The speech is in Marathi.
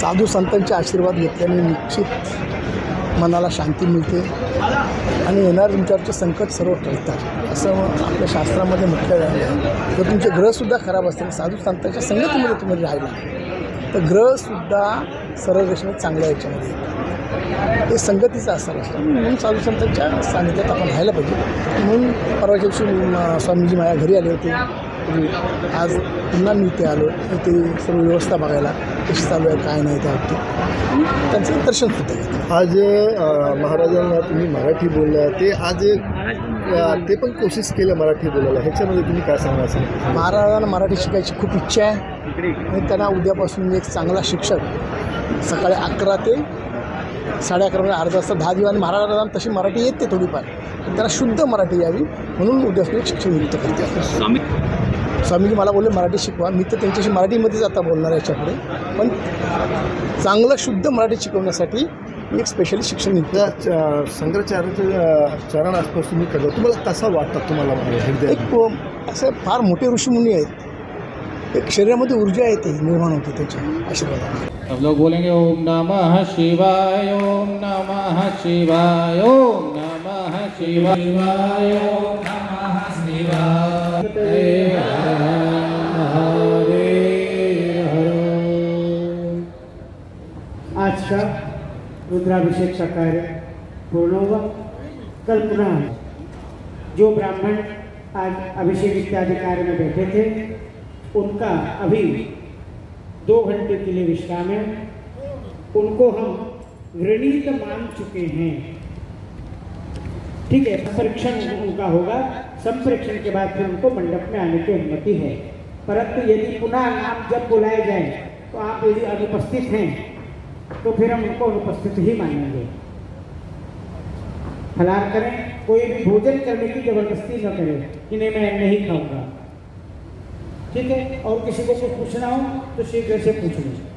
साधू संतांचे आशीर्वाद घेतल्याने निश्चित मनाला शांती मिळते आणि येणारे तुमच्यावरचे संकट सर्व टळतात असं आपल्या शास्त्रामध्ये म्हटलं आहे. जर तुमचे ग्रहसुद्धा खराब असतील साधू संतांच्या संगतीमध्ये तुम्ही राहिला तर ग्रहसुद्धा सरळ रेषेने चांगल्या याच्यामध्ये येतात. हे संगतीचा असर असतं म्हणून साधू संतांच्या सानिध्यात आपण राहायला पाहिजे. म्हणून परवाच्या दिवशी स्वामीजी माझ्या घरी आले होते. आज पुन्हा मी इथे आलो इथे सर्व व्यवस्था बघायला कशी चालू आहे काय नाही त्यावरती त्यांचं दर्शनसुद्धा घेतलं. आज महाराजांना तुम्ही मराठी बोलला ते आज ते पण कोशिश केलं मराठी बोलायला, ह्याच्यामध्ये तुम्ही काय सांगणार असेल? महाराजांना मराठी शिकायची खूप इच्छा आहे आणि त्यांना उद्यापासून मी एक चांगला शिक्षक सकाळी 11 ते 11:30 अर्धा तास 10 दिवस आणि महाराजांना तशी मराठी येते थोडीफार पण त्यांना शुद्ध मराठी यावी म्हणून उद्यापासून एक शिक्षण नियुक्त करते. स्वामीजी मला बोलले मराठी शिकवा. मी तर त्यांच्याशी मराठीमध्येच आता बोलणार याच्यापुढे पण चांगलं शुद्ध मराठी शिकवण्यासाठी मी एक स्पेशली शिक्षण नियुक्त शंकराचार्याच्या चरण आसपास तुम्ही करता तुम्हाला कसा वाटतात तुम्हाला? एक असं फार मोठे ऋषीमुनी आहेत. एक शरीरामध्ये ऊर्जा येते निर्माण होते त्याच्या आशीर्वादाने. सब लोग बोलेंगे ओम नमः शिवाय ओम नमः शिवाय ओम नमः शिवाय ओम नमः शिवाय हरे हरे. आज का रुद्राभिषेक का कार्य पूर्ण हुआ. कल पुनः जो ब्राह्मण आज अभिषेक इत्यादि कार्य में बैठे थे उनका अभी 2 घंटे के लिए विश्राम है. उनको हम वृणीत मान चुके हैं. ठीक है, संप्रेक्षण उनका होगा. संप्रेक्षण के बाद फिर उनको मंडप में आने की अनुमति है. परंतु यदि पुनः नाम जब बुलाए जाए तो आप यदि अनुपस्थित हैं तो फिर हम उनको अनुपस्थित ही मानेंगे. फलाहार करें, कोई भी भोजन करने की जबरदस्ती न करें कि नहीं मैं नहीं खाऊंगा. ठीक है, और किसी को कुछ पूछना हो तो शीघ्र से पूछ लीजिए.